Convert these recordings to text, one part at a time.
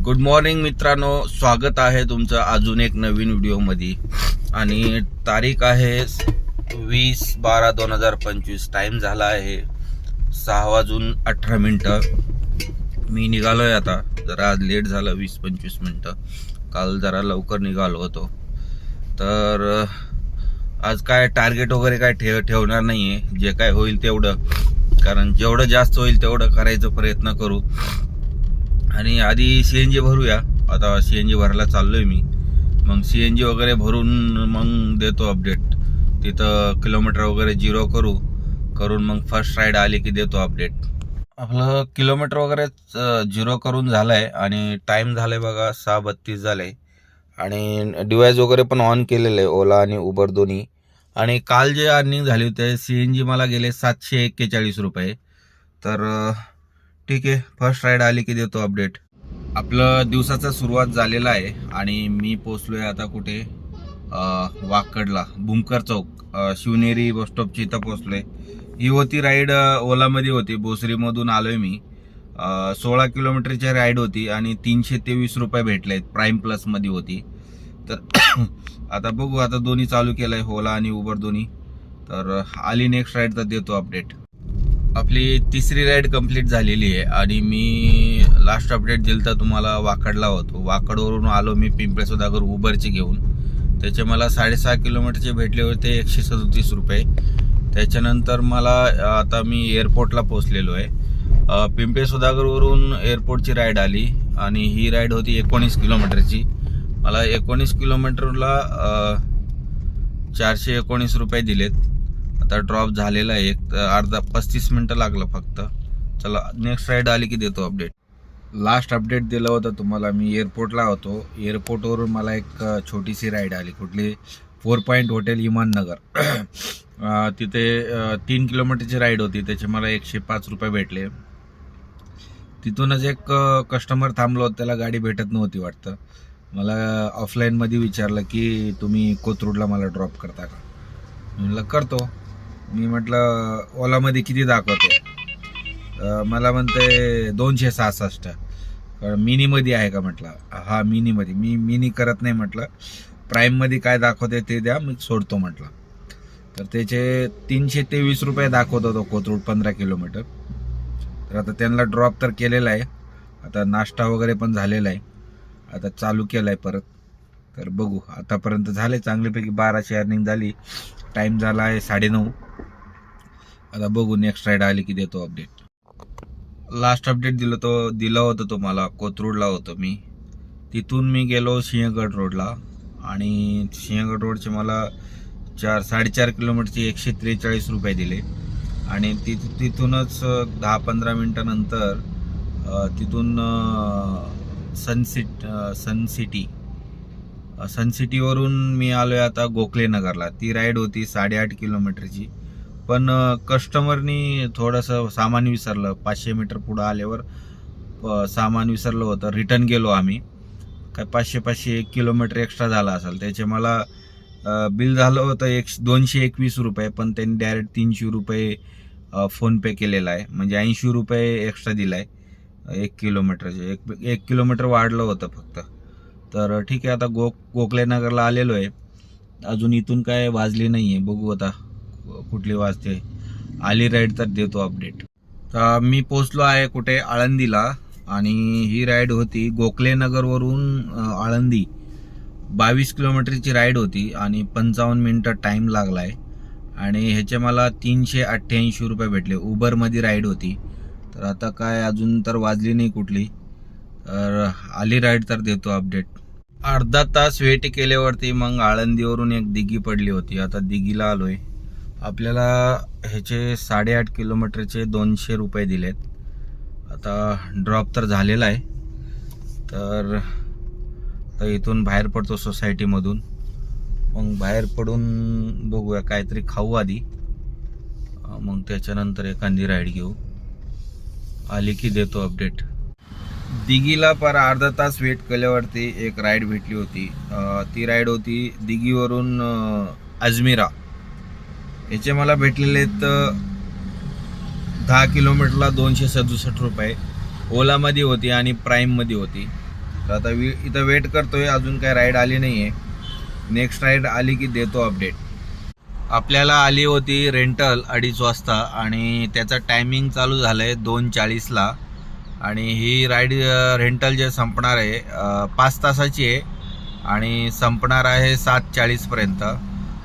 Good morning मित्रांनो, स्वागत आहे तुमचं अजून एक नवीन व्हिडिओमध्ये। आणि तारीख आहे 20/12/2025। टाइम झाला आहे 6:18 मी निघालोय आता। जरा आज लेट झालं 20-25 मिनिटं। काल जरा लवकर निघालो होतो। तर आज काय टार्गेट वगैरे काय ठेवणार नाहीये, जे काय होईल तेवढं, कारण जेवढं जास्त होईल तेवढं करायचा प्रयत्न करू। आणि आधी सीएनजी भरूया। आता सीएनजी भरायला चाललोय मी, मग सीएनजी वगैरे भरून मग देतो अपडेट। तिथं किलोमीटर वगैरे झिरो करून मग फर्स्ट राईड आली की देतो अपडेट। आपलं किलोमीटर वगैरे झिरो करून झालंय आणि टाइम झालाय बघा 6:32 झालंय। आणि डिव्हाइस वगैरे पण ऑन केलेलं आहे, ओला आणि उबर दोन्ही। आणि काल जे अर्निंग झाली होते सीएनजी मला गेले 741 रुपये। तर ठीक आहे, फर्स्ट राईड आली की देतो अपडेट। आपलं दिवसाचा सुरुवात झालेला आहे आणि मी पोचलोय आता कुठे, वाकडला, भूमकर चौक, शिवनेरी बस स्टॉपची इथं पोचलोय। ही होती राईड, ओलामध्ये होती, भोसरीमधून आलोय मी। 16 किलोमीटरची राईड होती आणि 323 रुपये भेटलेत, प्राईम प्लस मध्ये होती। तर आता बघू, आता दोन्ही चालू केलंय, ओला आणि उबर दोन्ही। तर आली नेक्स्ट राईड तर देतो अपडेट। आपली तिसरी राईड कंप्लीट झालेली आहे आणि मी लास्ट अपडेट दिलं तर तुम्हाला वाकडला होतो। वाकडवरून आलो मी पिंपळे सुधागर उबरचे घेऊन। त्याचे मला 6.5 किलोमीटरचे भेटले होते 137 रुपये। त्याच्यानंतर मला आता मी एअरपोर्टला पोहोचलेलो आहे। पिंपळे सुधागरवरून एअरपोर्टची राईड आली आणि ही राईड होती 19 किलोमीटरची। मला 19 किलोमीटरला 419 रुपये दिलेत। आता ड्रॉप झालेला आहे, एक अर्धा 35 मिनिटं लागलं फक्त। चला नेक्स्ट राईड आली की देतो अपडेट। लास्ट अपडेट दिलं होतं तुम्हाला, मी एअरपोर्टला होतो। एअरपोर्टवरून मला एक छोटीशी राईड आली, कुठली 4 पॉईंट हॉटेल इमाननगर। तिथे 3 किलोमीटरची राईड होती, त्याचे मला 105 रुपये भेटले। तिथूनच एक कस्टमर थांबलो होतं, त्याला गाडी भेटत नव्हती वाटतं। मला ऑफलाईनमध्ये विचारलं की तुम्ही कोथरूडला मला ड्रॉप करता का? म्हणलं करतो। मी म्हटलं ओलामध्ये किती दाखवते? मला म्हणते 266। मिनीमध्ये आहे का? म्हटलं हा मिनीमध्ये। मी मिनी करत नाही म्हटलं, प्राईममध्ये काय दाखवते ते द्या, मी सोडतो म्हटलं। तर त्याचे 323 रुपये दाखवत होतो कोथरूड 15 किलोमीटर। तर आता त्यांना ड्रॉप तर केलेला आहे, आता नाश्ता वगैरे पण झालेला आहे, आता चालू केला आहे परत। तर बघू, आतापर्यंत झाले चांगल्यापैकी 1200 अर्निंग झाली। टाइम झाला आहे 9:30। आता बघू नेक्स्ट राईड आली की देतो अपडेट। लास्ट अपडेट दिलं होतं तुम्हाला, कोथरूडला होतो मी। तिथून मी गेलो सिंहगड रोडला आणि सिंहगड रोडचे मला 4.5 किलोमीटरचे 143 रुपये दिले। आणि तिथूनच 10-15 मिनिटानंतर तिथून सन सिटीवरून मी आलोय आता गोखले नगरला। ती राईड होती 8.5 किलोमीटरची, पण कस्टमरनी थोडंसं सामान विसरलं। 500 मीटर पुढं आल्यावर सामान विसरलं होतं, रिटर्न गेलो आम्ही। काय 500 1 किलोमीटर एक्स्ट्रा झाला असेल, त्याचे मला बिल झालं होतं 221 रुपये, पण त्यांनी डायरेक्ट 300 रुपये फोनपे केलेला आहे, म्हणजे 80 रुपये एक्स्ट्रा दिलाय 1 किलोमीटरचे। 1 किलोमीटर वाढलं होतं फक्त। तर ठीक आहे, आता गोखले नगरला आलेलो आहे, अजून इथून काय वाजली नाहीये, बघू आता कुठली वाजते। आली राईड तर देतो अपडेट। तर मी पोचलो आहे कुठे, आळंदीला। आणि ही राईड होती गोखले नगरवरून आळंदी, 22 किलोमीटरची राईड होती आणि 55 मिनिटं टाइम लागलाय। आणि ह्याचे मला 388 रुपये भेटले। उबरमध्ये राईड होती, तर आता काय अजून तर वाजली नाही कुठली, तर आली राईड तर देतो अपडेट। अर्धा तास वेट केल्यावरती मग आळंदीवरून एक दिघी पडली होती, आता दिघीला आलोय। आपल्याला ह्याचे 8.5 किलोमीटरचे 200 रुपये दिलेत। आता ड्रॉप तर झालेला आहे, तर इथून बाहेर पडतो सोसायटीमधून। मग बाहेर पडून बघूया, काहीतरी खाऊ आधी, मग त्याच्यानंतर एखादी राईड घेऊ। आली की देतो अपडेट। दिघीला पर अर्धा तास वेट केल्यावरती एक राईड भेटली होती। ती राईड होती दिघीवरून अजमेरा। याचे मला भेटलेले आहेत 10 किलोमीटरला 267 रुपये। ओलामध्ये होती आणि प्राईममध्ये होती। तर आता इथं वेट करतोय, अजून काय राईड आली नाही आहे. नेक्स्ट राईड आली की देतो अपडेट. आपल्याला आली होती रेंटल 2:30 वाजता आणि त्याचं टायमिंग चालू झालं आहे 2:40ला. आणि ही राईड रेंटल जे संपणार आहे 5 तासाची आहे आणि संपणार आहे 7:40पर्यंत.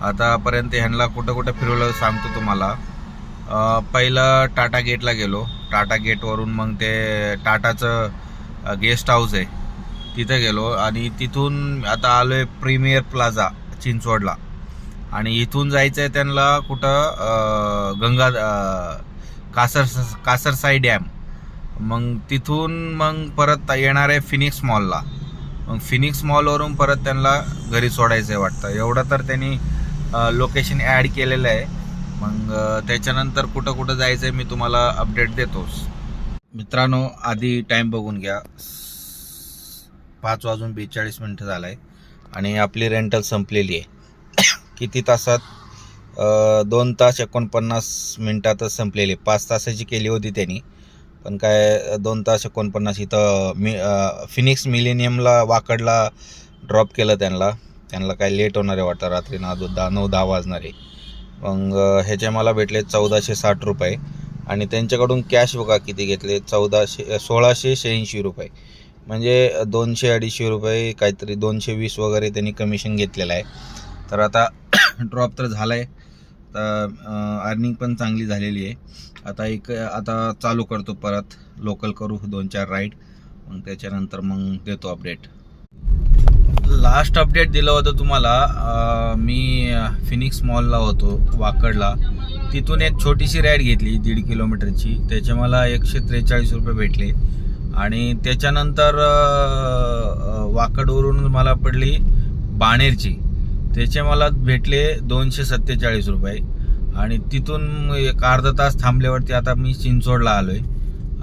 आतापर्यंत ह्यांना कुठं कुठं फिरवलं सांगतो तुम्हाला. पहिलं टाटा गेटला गेलो. टाटा गेटवरून मग ते टाटाचं गेस्ट हाऊस आहे तिथं गेलो आणि तिथून आता आलो आहे प्रीमियर प्लाझा चिंचवडला. आणि इथून जायचं आहे त्यांना कुठं कासरसाई डॅम. मग तिथून मग परत येणार आहे फिनिक्स मॉलला. मग फिनिक्स मॉलवरून परत त्यांना घरी सोडायचं आहे वाटतं. एवढं तर त्यांनी लोकेशन ॲड केलेलं आहे. मग त्याच्यानंतर कुठं कुठं जायचं आहे मी तुम्हाला अपडेट देतोच. मित्रांनो, आधी टाईम बघून घ्या. 5:42 झाला आहे आणि आपली रेंटल संपलेली आहे. किती तासात? 2 तास 49 मिनटातच संपलेली. 5 तासाची केली होती त्यांनी, पण काय 2 तास 49. इथं फिनिक्स मिलेनियमला वाकडला ड्रॉप केलं त्यांना काय लेट होणार आहे वाटतं. रात्री 9-10 वाजणार आहे. मग ह्याचे मला भेटले 1460 रुपये आणि त्यांच्याकडून कॅश बघा किती घेतले, 1680 रुपये. म्हणजे 200-250 रुपये काहीतरी 220 वगैरे त्यांनी कमिशन घेतलेलं आहे. तर आता ड्रॉप तर झाला आहे, तर अर्निंग पण चांगली झालेली आहे. आता चालू करतो परत, लोकल करू 2-4 राईड, मग त्याच्यानंतर मग देतो अपडेट. लास्ट अपडेट दिलं होतं तुम्हाला. मी फिनिक्स मॉलला होतो वाकडला. तिथून एक छोटीशी राईड घेतली 1.5 किलोमीटरची. त्याचे मला 143 रुपये भेटले. आणि त्याच्यानंतर वाकडवरून मला पडली बाणेरची. त्याचे मला भेटले 247 रुपये. आणि तिथून एक अर्धा तास थांबल्यावरती आता मी चिंचवडला आलो आहे.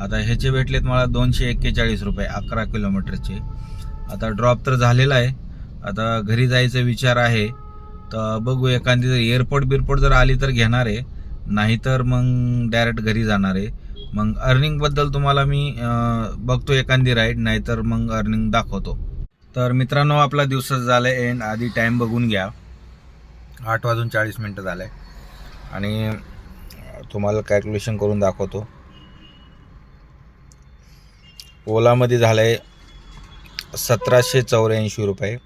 आता ह्याचे भेटलेत मला 241 रुपये 11 किलोमीटरचे. आता ड्रॉप तर झालेला आहे. आता घरी जायचा विचार आहे, तर बघू एखादी जर एअरपोर्ट जर आली तर घेणार आहे, नाहीतर मग डायरेक्ट घरी जाणार आहे. मग अर्निंगबद्दल तुम्हाला मी बघतो एखादी राईड, नाहीतर मग अर्निंग दाखवतो. तर मित्रांनो, आपला दिवस झाला आहे एंड. आधी टाईम बघून घ्या. 8:40 झालं आहे आणि तुम्हाला कॅल्क्युलेशन करून दाखवतो. ओलामध्ये झालं आहे 1784 रुपये.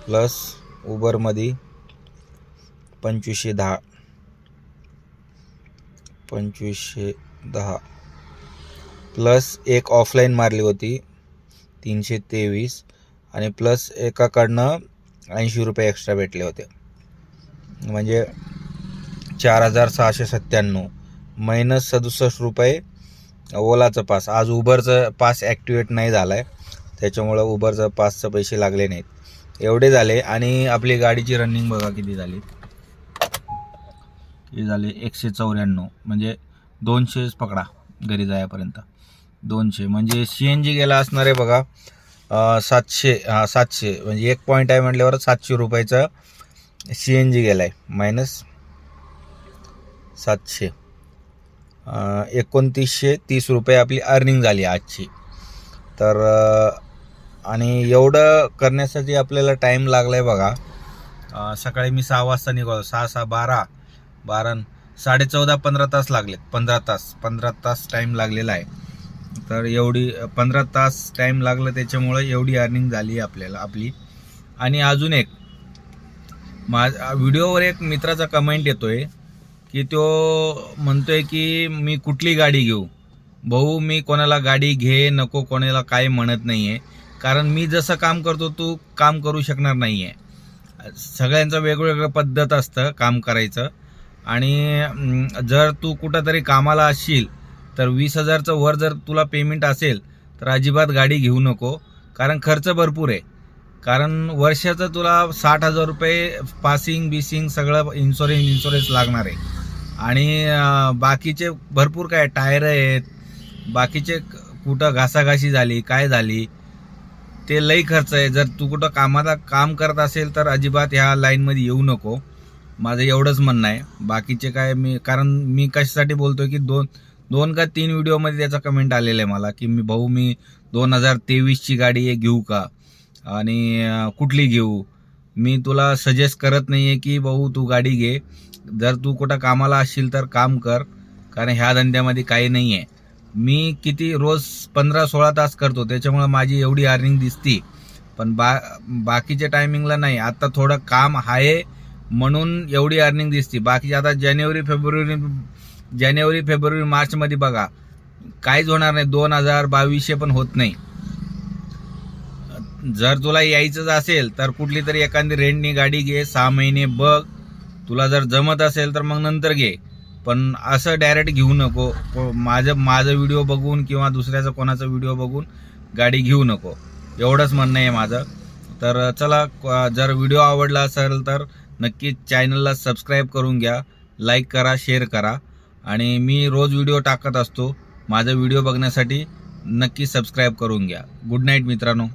प्लस उबरमध्ये 2510 प्लस एक ऑफलाईन मारली होती 323 आणि प्लस एकाकडनं 80 रुपये एक्स्ट्रा भेटले होते. म्हणजे 4697 मायनस 67 रुपये ओलाचं पास. आज उबरचं पास ॲक्टिवेट नाही झाला आहे, त्याच्यामुळं उबरचं पासचं पैसे लागले नाहीत. एवढे झाले. आणि आपली गाडीची रनिंग बघा किती झाली. हे झाले 194, म्हणजे 200 पकडा घरी जायापर्यंत. 200 म्हणजे CNG गेला असणार आहे बघा 700 म्हणजे 1 पॉईंट आहे म्हटल्यावर 700 रुपयाचा CNG गेला आहे. मायनस 700 2930 रुपये आपली अर्निंग झाली आजची. तर आणि एवढं करण्यासाठी आपल्याला टाईम लागला आहे बघा. सकाळी मी 6 वाजता निघालो. 6 12 14.5 15 तास लागलेत. 15 तास टाईम लागलेला आहे. तर एवढी 15 तास टाईम लागला, त्याच्यामुळं एवढी अर्निंग झाली आपल्याला आपली. आणि अजून एक व्हिडिओवर एक मित्राचा कमेंट येतोय की तो म्हणतोय की मी कुठली गाडी घेऊ. भाऊ, मी कोणाला गाडी घे नको कोणाला काय म्हणत नाही आहे, कारण मी जसं काम करतो तू काम करू शकणार नाही आहे. सगळ्यांचं वेगवेगळं पद्धत असतं काम करायचं. आणि जर तू कुठंतरी कामाला असशील तर 20,000चं वर जर तुला पेमेंट असेल तर अजिबात गाडी घेऊ नको, कारण खर्च भरपूर आहे. कारण वर्षाचं तुला 60,000 रुपये पासिंग बिसिंग सगळं इन्शुरन्स लागणार आहे. आणि बाकीचे भरपूर काय टायर आहेत, बाकीचे कुठं घासाघाशी झाली काय झाली ते लई खर्च आहे. जर तू कुठं काम करत असेल तर अजिबात ह्या लाईनमध्ये येऊ नको. माझं एवढंच म्हणणं आहे. बाकीचे काय कारण मी कशासाठी बोलतोय की दोन का 3 व्हिडिओमध्ये त्याचा कमेंट आलेला आहे मला की मी 2023ची गाडी घेऊ का आणि कुठली घेऊ. मी तुला सजेस्ट करत नाहीये की भाऊ तू गाडी घे. जर तू कुठं कामाला असशील तर काम कर, कारण ह्या धंद्यामध्ये काही नाही आहे. मी किती रोज 15-16 तास करतो, त्याच्यामुळे माझी एवढी अर्निंग दिसती. पण बाकीच्या टायमिंगला नाही. आता थोडं काम आहे म्हणून एवढी अर्निंग दिसती. बाकी आता जानेवारी फेब्रुवारी मार्चमध्ये बघा काहीच होणार नाही. 2022 पण होत नाही. जर तुला यायचंच असेल तर कुठली तरी एखादी रेंटनी गाडी घे, 6 महिने बघ. तुला जर जमत असेल तर मग नंतर घे, पण असं डायरेक्ट घेऊ नको. माझा व्हिडिओ बघून किंवा दुसऱ्याचा कोणाचा व्हिडिओ बघून गाडी घेऊ नको, एवढंच म्हणणं आहे माझं. तर चला, जर व्हिडिओ आवडला असेल तर नक्कीच चॅनलला सबस्क्राईब करून घ्या, लाईक करा, शेअर करा. आणि मी रोज व्हिडिओ टाकत असतो. माझा व्हिडिओ बघण्यासाठी नक्की सबस्क्राईब करून घ्या. गुड नाईट मित्रांनो.